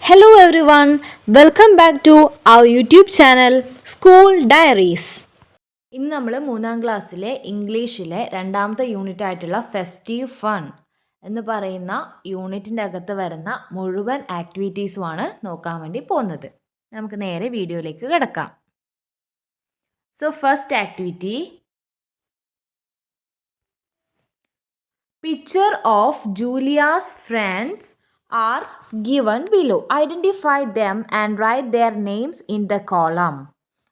Hello everyone, welcome back to our YouTube channel School Diaries. ഇന്ന് നമ്മൾ 3ാം ക്ലാസ്സിലെ ഇംഗ്ലീഷിലെ രണ്ടാമത്തെ യൂണിറ്റ് ആയിട്ടുള്ള ഫെസ്റ്റീവ് ഫൺ എന്ന് പറയുന്ന യൂണിറ്റിൻ്റെ അകത്ത് വരുന്ന മുഴുവൻ ആക്ടിവിറ്റീസുമാണ് നോക്കാൻ വേണ്ടി പോകുന്നത്. നമുക്ക് നേരെ വീഡിയോയിലേക്ക് കിടക്കാം. So first activity, picture of Julia's friends are given below. Identify them and write their names in the column.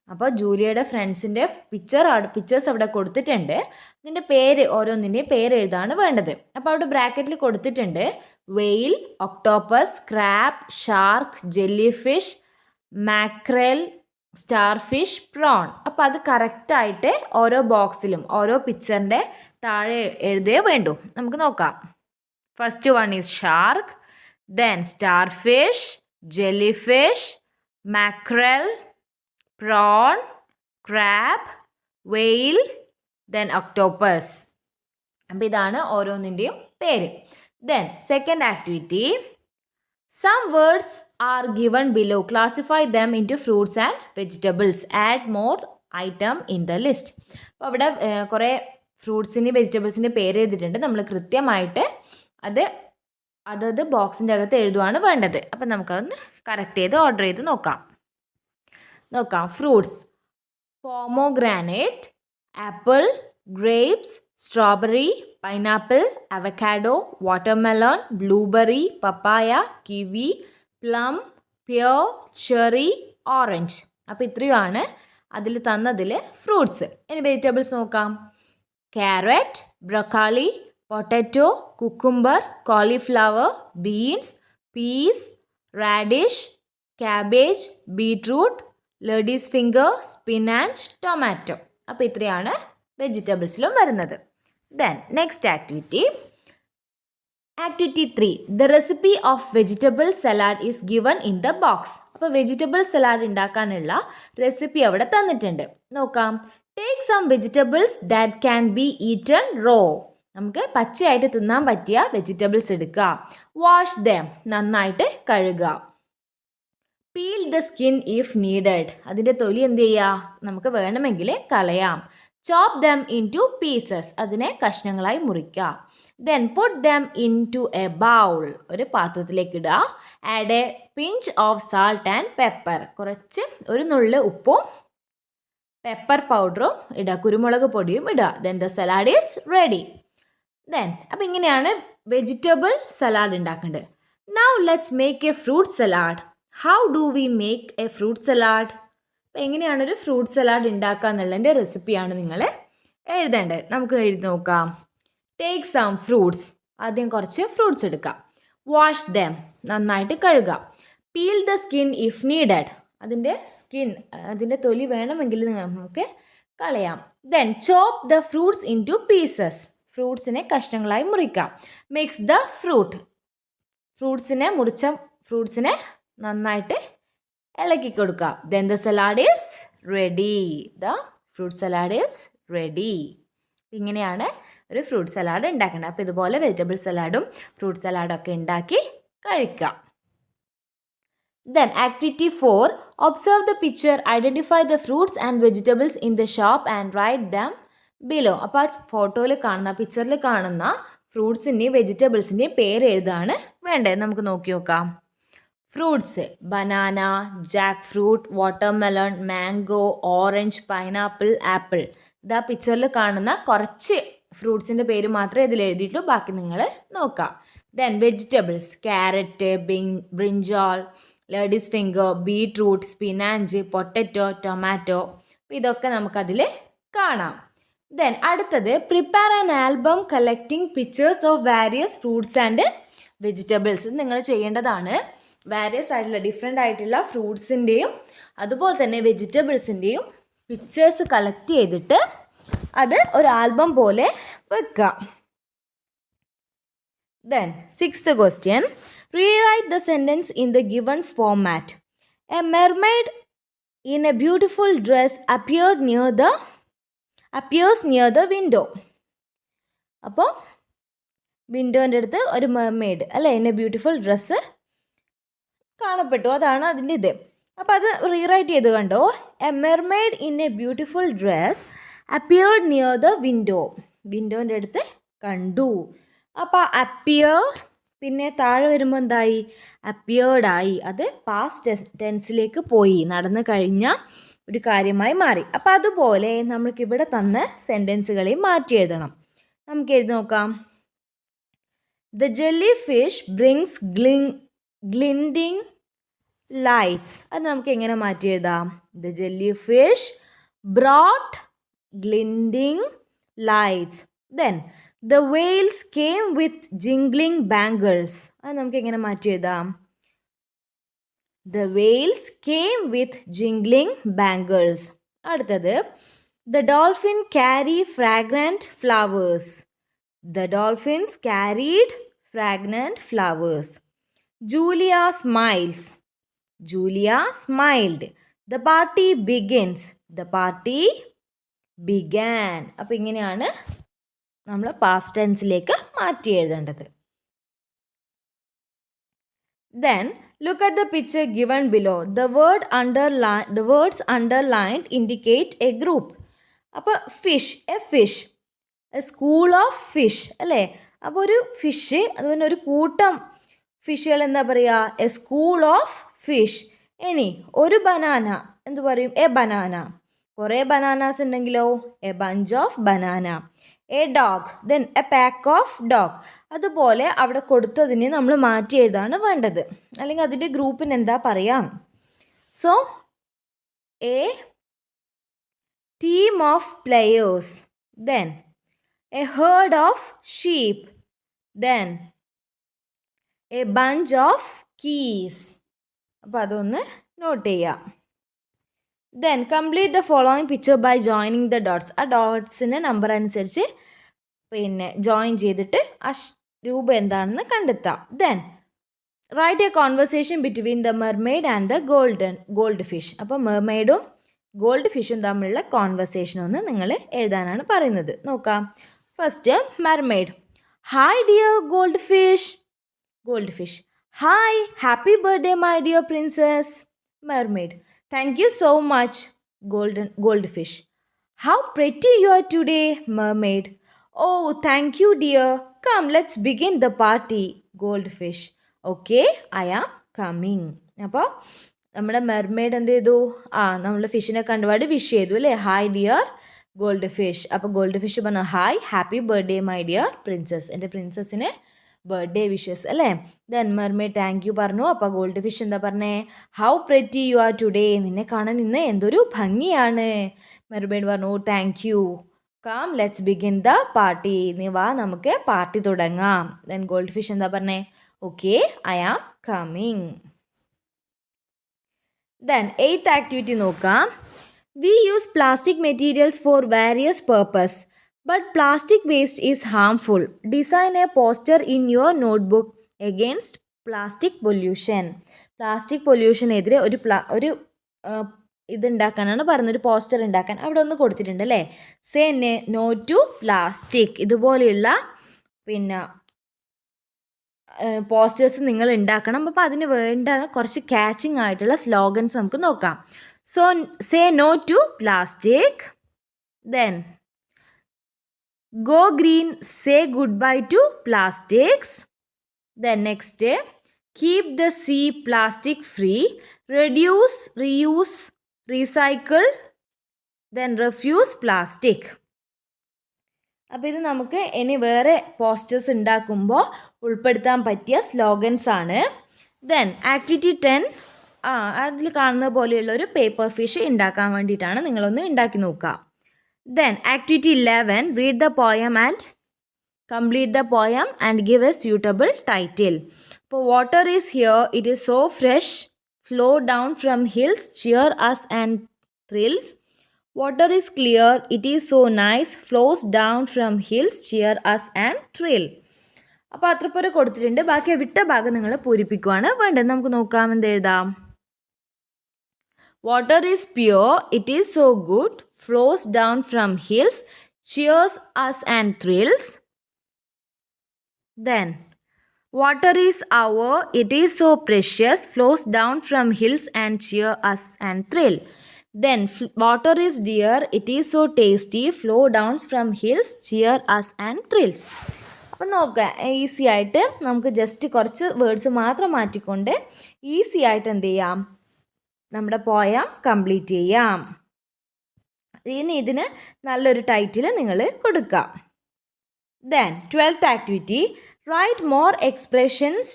അപ്പോൾ ജൂലിയയുടെ ഫ്രണ്ട്സിൻ്റെ പിക്ചേഴ്സ് അവിടെ കൊടുത്തിട്ടുണ്ട്. ഇതിൻ്റെ പേര് ഓരോന്നിൻ്റെയും പേര് എഴുതാണ് വേണ്ടത്. അപ്പോൾ അവിടെ ബ്രാക്കറ്റിൽ കൊടുത്തിട്ടുണ്ട് whale, octopus, crab, shark, jellyfish, mackerel, starfish, prawn. അപ്പോൾ അത് കറക്റ്റായിട്ട് ഓരോ ബോക്സിലും ഓരോ പിക്ചറിൻ്റെ താഴെ എഴുതേ വേണ്ടു. നമുക്ക് നോക്കാം. First one is shark, then starfish, jellyfish, mackerel, prawn, crab, whale, then octopus. അപ്പോൾ ഇതാണ് ഓരോന്നിൻ്റെയും പേര്. Then second activity, some words are given below. Classify them into fruits and vegetables. Add more item in the list. അപ്പോൾ അവിടെ കുറേ ഫ്രൂട്ട്സിൻ്റെ വെജിറ്റബിൾസിൻ്റെ പേര് എഴുതിയിട്ടുണ്ട്. നമ്മൾ കൃത്യമായിട്ട് അതത് ബോക്സിൻ്റെ അകത്ത് എഴുതുവാണ് വേണ്ടത്. അപ്പം നമുക്കതൊന്ന് കറക്റ്റ് ചെയ്ത് ഓർഡർ ചെയ്ത് നോക്കാം. Fruits: pomegranate, apple, grapes, strawberry, pineapple, avocado, watermelon, blueberry, papaya, kiwi, plum, pear, cherry, orange. അപ്പോൾ ഇത്രയുമാണ് അതിൽ തന്നതിൽ ഫ്രൂട്ട്സ്. ഇനി വെജിറ്റബിൾസ് നോക്കാം. Carrot, broccoli, potato, cucumber, cauliflower, beans, peas, radish, cabbage, beetroot, ladies finger, spinach, tomato. അപ്പോൾ ഇത്രയാണ് വെജിറ്റബിൾസിലും വരുന്നത്. Then next activity 3, the recipe of vegetable salad is given in the box. അപ്പോൾ വെജിറ്റബിൾ സലാഡ് ഉണ്ടാക്കാനുള്ള recipe അവിടെ തന്നിട്ടുണ്ട്. നോക്കാം. Take some vegetables that can be eaten raw. നമുക്ക് പച്ചയായിട്ട് തിന്നാൻ പറ്റിയ വെജിറ്റബിൾസ് എടുക്കുക. വാഷ് ദം, നന്നായിട്ട് കഴുകുക. Peel the skin if needed, അതിൻ്റെ തൊലി എന്ത് ചെയ്യുക, നമുക്ക് വേണമെങ്കിൽ കളയാം. Chop them into pieces, അതിനെ കഷ്ണങ്ങളായി മുറിക്കുക. Then put them into a bowl, ഒരു പാത്രത്തിലേക്ക് ഇടുക. Add a pinch of salt and pepper, ഒരു നുള്ള് ഉപ്പും പെപ്പർ പൗഡറും ഇടുക, കുരുമുളക് പൊടിയും ഇടുക. Then the salad is ready. അപ്പോൾ ഇങ്ങനെയാണ് വെജിറ്റബിൾ സലാഡ് ഉണ്ടാക്കേണ്ടത്. Now let's make a fruit salad. How do we make a fruit salad? അപ്പോൾ എങ്ങനെയാണ് ഒരു ഫ്രൂട്ട് സലാഡ് ഉണ്ടാക്കുക എന്നുള്ളതിൻ്റെ റെസിപ്പിയാണ് നിങ്ങൾ എഴുതേണ്ടത്. നമുക്ക് എഴുതി നോക്കാം. ടേക്ക് സം ഫ്രൂട്ട്സ്, ആദ്യം കുറച്ച് ഫ്രൂട്ട്സ് എടുക്കാം. വാഷ് ദം, നന്നായിട്ട് കഴുകുക. Peel the skin if needed, അതിൻ്റെ തൊലി വേണമെങ്കിൽ നമുക്ക് കളയാം. Then chop the fruits into pieces, ഫ്രൂട്ട്സിനെ കഷ്ണങ്ങളായി മുറിക്കാം. മിക്സ് ദ മുറിച്ച ഫ്രൂട്ട്സിനെ നന്നായിട്ട് ഇളക്കി കൊടുക്കുക. Then the salad is ready. The fruit salad is ready. ഇങ്ങനെയാണ് ഒരു ഫ്രൂട്ട് സലാഡ് ഉണ്ടാക്കേണ്ടത്. അപ്പോൾ ഇതുപോലെ വെജിറ്റബിൾ സലാഡും ഫ്രൂട്ട് സലാഡും ഒക്കെ ഉണ്ടാക്കി കഴിക്കാം. Then activity 4, observe the picture, identify the fruits and vegetables in the shop and write them below. അപ്പോൾ ആ പിക്ചറിൽ കാണുന്ന ഫ്രൂട്ട്സിൻ്റെയും വെജിറ്റബിൾസിൻ്റെയും പേര് എഴുതാണ് വേണ്ടത്. നമുക്ക് നോക്കി നോക്കാം. Fruits: banana, Jack fruit, watermelon, mango, orange, pineapple, apple. ഇതാ പിക്ചറിൽ കാണുന്ന കുറച്ച് ഫ്രൂട്ട്സിൻ്റെ പേര് മാത്രമേ ഇതിൽ എഴുതിയിട്ടുള്ളൂ, ബാക്കി നിങ്ങൾ നോക്കാം. Then vegetables: carrot, brinjal, ladies finger, beetroot, spinach, potato, tomato. ഇതൊക്കെ നമുക്കതിൽ കാണാം. ദെൻ അടുത്തത് prepare an album collecting pictures of various fruits and vegetables. നിങ്ങൾ ചെയ്യേണ്ടതാണ് വാരിയസ് ആയിട്ടുള്ള ഡിഫറെൻ്റ് ആയിട്ടുള്ള ഫ്രൂട്ട്സിൻ്റെയും അതുപോലെ തന്നെ വെജിറ്റബിൾസിൻ്റെയും പിക്ചേഴ്സ് കളക്ട് ചെയ്തിട്ട് അത് ഒരു ആൽബം പോലെ വെക്കുക. Then 6th question, rewrite the sentence in the given format. A mermaid in a beautiful dress appears near the window. അപ്പോൾ വിൻഡോൻ്റെ അടുത്ത് ഒരു മെർമെയ്ഡ് അല്ലേ, ഇൻ എ ബ്യൂട്ടിഫുൾ ഡ്രസ്സ് കാണപ്പെട്ടു. അതാണ് അതിൻ്റെ ഇത്. അപ്പോൾ അത് റീറൈറ്റ് ചെയ്ത് കണ്ടോ. A mermaid in a beautiful dress appeared near the window. വിൻഡോൻ്റെ അടുത്ത് കണ്ടു. അപ്പോൾ അപ്പിയർ പിന്നെ താഴെ വരുമ്പോൾ എന്തായി, അപ്പിയേർഡായി. അത് പാസ്റ്റ് ടെൻസിലേക്ക് പോയി, നടന്നു കഴിഞ്ഞ ഒരു കാര്യമായി മാറി. അപ്പോൾ അതുപോലെ നമ്മൾക്കിവിടെ തന്ന സെൻറ്റൻസുകളെ മാറ്റി എഴുതണം. നമുക്ക് എഴുതി നോക്കാം. The jellyfish brings glinting lights. അത് നമുക്ക് എങ്ങനെ മാറ്റി എഴുതാം? The jellyfish brought glinting lights. Then the whales came with jingling bangles. അത് നമുക്ക് എങ്ങനെ മാറ്റി എഴുതാം? The whales came with jingling bangles. അടുത്തത് the dolphin carry fragrant flowers. The dolphins carried fragrant flowers. Julia smiles. Julia smiled. The party begins. The party began. അപ്പോൾ ഇങ്ങനെയാണ് നമ്മൾ past ടെൻസിലേക്ക് മാറ്റി എഴുതേണ്ടത്. Then look at the picture given below. The words underlined indicate a group. അപ്പോൾ fish, A fish, A school of fish അല്ലേ. അപ്പോൾ ഒരു fish, അതുപോലെ ഒരു കൂട്ടം ഫിഷുകൾ എന്താ പറയുക? A school of fish. ഇനി ഒരു ബനാന എന്ത് പറയും? A banana. കുറേ ബനാനാസ് ഉണ്ടെങ്കിലോ? A bunch of banana. A dog, then a pack of dog. അതുപോലെ അവിടെ കൊടുത്തതിന് നമ്മൾ മാറ്റി എഴുതാണ് വേണ്ടത്, അല്ലെങ്കിൽ അതിൻ്റെ ഗ്രൂപ്പിന് എന്താ പറയാം? So a team of players, then a herd of sheep, then a bunch of keys. അപ്പോൾ അതൊന്ന് നോട്ട് ചെയ്യാം. Then complete the following picture by joining the dots. ആ ഡോട്ട്സിൻ്റെ നമ്പർ അനുസരിച്ച് പിന്നെ ജോയിൻ ചെയ്തിട്ട് ആ രൂപം എന്താണെന്ന് കണ്ടെത്താം. Then write a conversation between the mermaid and the gold fish. അപ്പോൾ മെർമെയ്ഡും ഗോൾഡ് ഫിഷും തമ്മിലുള്ള കോൺവെർസേഷൻ ഒന്ന് നിങ്ങൾ എഴുതാനാണ് പറയുന്നത്. നോക്കാം. First mermaid. Hi dear gold fish. Gold fish. Hi, happy birthday my dear princess. Mermaid. Thank you so much. Gold fish. How pretty you are today. Mermaid. Oh, thank you dear. Come, let's begin the party. Goldfish. Okay, I am coming. അപ്പോൾ നമ്മുടെ mermaid എന്ത് ചെയ്തു? നമ്മൾ ഫിഷിനെ കണ്ടുപാട് wish ചെയ്തു അല്ലേ. Hi dear goldfish. അപ്പോൾ goldfish പറഞ്ഞു hi, happy birthday my dear princess. എൻ്റെ പ്രിൻസസിന് ബർത്ത്ഡേ വിഷസ് അല്ലേ. ദെൻ മെർമെയ്ഡ് താങ്ക് യു പറഞ്ഞു. അപ്പോൾ ഗോൾഡ് ഫിഷ് എന്താ പറഞ്ഞേ? How pretty you are today. നിന്നെ കാണാൻ ഇന്ന് എന്തൊരു ഭംഗിയാണ്. മെർമെയ്ഡ് പറഞ്ഞു thank you. Come let's begin the party. നീ വാ, നമുക്ക് പാർട്ടി തുടങ്ങാം. ദെൻ ഗോൾഡ് ഫിഷ് എന്താ പറഞ്ഞേ? Okay, I am coming. Then 8th activity നോക്കാം. We use plastic materials for various purpose but plastic waste is harmful. Design a poster in your notebook against plastic pollution. Plastic പൊല്യൂഷനെതിരെ ഒരു ഇതുണ്ടാക്കാനാണ് പറയുന്നത്, ഒരു poster ഉണ്ടാക്കാൻ. അവിടെ ഒന്ന് കൊടുത്തിട്ടുണ്ട് അല്ലേ. Say no to plastic. ഇതുപോലെയുള്ള പിന്നെ പോസ്റ്റേഴ്സ് നിങ്ങൾ ഉണ്ടാക്കണം. അപ്പോൾ അതിന് വേണ്ട കുറച്ച് ക്യാച്ചിങ് ആയിട്ടുള്ള സ്ലോഗൻസ് നമുക്ക് നോക്കാം. So say no to plastic. Then go green, say good bye to plastics. Then next keep the sea plastic free. Reduce, reuse, recycle, then refuse plastic. അപ്പോൾ ഇത് നമുക്ക് ഇനി വേറെ പോസ്റ്റേഴ്സ് ഉണ്ടാക്കുമ്പോൾ ഉൾപ്പെടുത്താൻ പറ്റിയ സ്ലോഗൻസ് ആണ്. ദെൻ ആക്ടിവിറ്റി 10, അതിൽ കാണുന്ന പോലെയുള്ള ഒരു പേപ്പർ ഫിഷ് ഉണ്ടാക്കാൻ വേണ്ടിയിട്ടാണ്. നിങ്ങളൊന്ന് ഉണ്ടാക്കി നോക്കുക. Then activity 11, read the poem and complete the poem and give a suitable title. അപ്പോൾ water is here, it is so fresh, flow down from hills, cheer us and thrills. Water is clear, it is so nice, flows down from hills, cheer us and thrill. അപ്പോൾ അത്ര പോലെ കൊടുത്തിട്ടുണ്ട്. ബാക്കി വിട്ട ഭാഗം നിങ്ങൾ പൂരിപ്പിക്കുകയാണ് വേണ്ടത്. നമുക്ക് നോക്കാം എന്ത് എഴുതാം. Water is pure, it is so good, flows down from hills, cheers us and thrills. Then Water is our, it is so precious, flows down from hills and cheer us and thrill. Then water is dear, it is so tasty, flow down from hills, cheer us and thrills. അപ്പം നോക്കുക, easy ആയിട്ട് നമുക്ക് just കുറച്ച് words മാത്രം മാറ്റിക്കൊണ്ട് easy ആയിട്ട് എന്ത് ചെയ്യാം, നമ്മുടെ പോയം കംപ്ലീറ്റ് ചെയ്യാം. ഇനി ഇതിന് നല്ലൊരു ടൈറ്റിൽ നിങ്ങൾ കൊടുക്കാം. Then 12th activity, write more expressions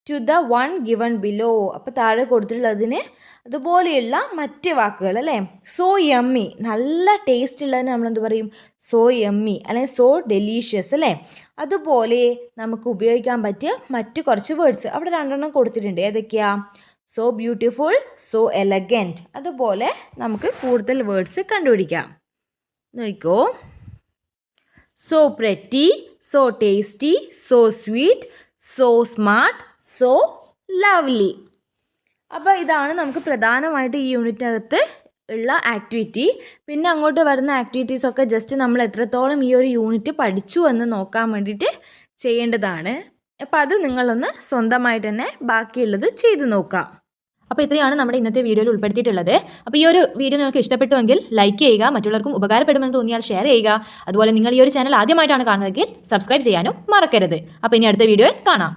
to the one given below. അപ്പോൾ താഴെ കൊടുത്തിട്ടുള്ളതിന് അതുപോലെയുള്ള മറ്റ് വാക്കുകൾ അല്ലേ. സോ യമ്മി, നല്ല ടേസ്റ്റ് ഉള്ളതിന് നമ്മളെന്ത് പറയും, സോ യമ്മി അല്ലെങ്കിൽ സോ ഡെലീഷ്യസ് അല്ലേ. അതുപോലെ നമുക്ക് ഉപയോഗിക്കാൻ പറ്റിയ മറ്റ് കുറച്ച് വേർഡ്സ് അവിടെ 2 കൊടുത്തിട്ടുണ്ട്. ഏതൊക്കെയാ? So beautiful, so elegant. അതുപോലെ നമുക്ക് കൂടുതൽ വേർഡ്സ് കണ്ടുപിടിക്കാം. നോക്കോ, so pretty, so tasty, so sweet, so smart, so lovely. അപ്പോൾ ഇതാണ് നമുക്ക് പ്രധാനമായിട്ട് ഈ യൂണിറ്റിനകത്ത് ഉള്ള ആക്ടിവിറ്റി. പിന്നെ അങ്ങോട്ട് വരുന്ന ആക്ടിവിറ്റീസൊക്കെ ജസ്റ്റ് നമ്മൾ എത്രത്തോളം ഈ ഒരു യൂണിറ്റ് പഠിച്ചു എന്ന് നോക്കാൻ വേണ്ടിയിട്ട് ചെയ്യേണ്ടതാണ്. അപ്പോൾ അത് നിങ്ങളൊന്ന് സ്വന്തമായിട്ട് തന്നെ ബാക്കിയുള്ളത് ചെയ്തു നോക്കാം. അപ്പോൾ ഇത്രയാണ് നമ്മുടെ ഇന്നത്തെ വീഡിയോയിൽ ഉൾപ്പെടുത്തിയിട്ടുള്ളത്. അപ്പോൾ ഈ ഒരു വീഡിയോ നിങ്ങൾക്ക് ഇഷ്ടപ്പെട്ടുവെങ്കിൽ ലൈക്ക് ചെയ്യുക, മറ്റുള്ളവർക്കും ഉപകാരപ്പെടുമെന്ന് തോന്നിയാൽ ഷെയർ ചെയ്യുക. അതുപോലെ നിങ്ങൾ ഈ ഒരു ചാനൽ ആദ്യമായിട്ടാണ് കാണുന്നതെങ്കിൽ സബ്സ്ക്രൈബ് ചെയ്യാനും മറക്കരുത്. അപ്പോൾ ഇനി അടുത്ത വീഡിയോയിൽ കാണാം.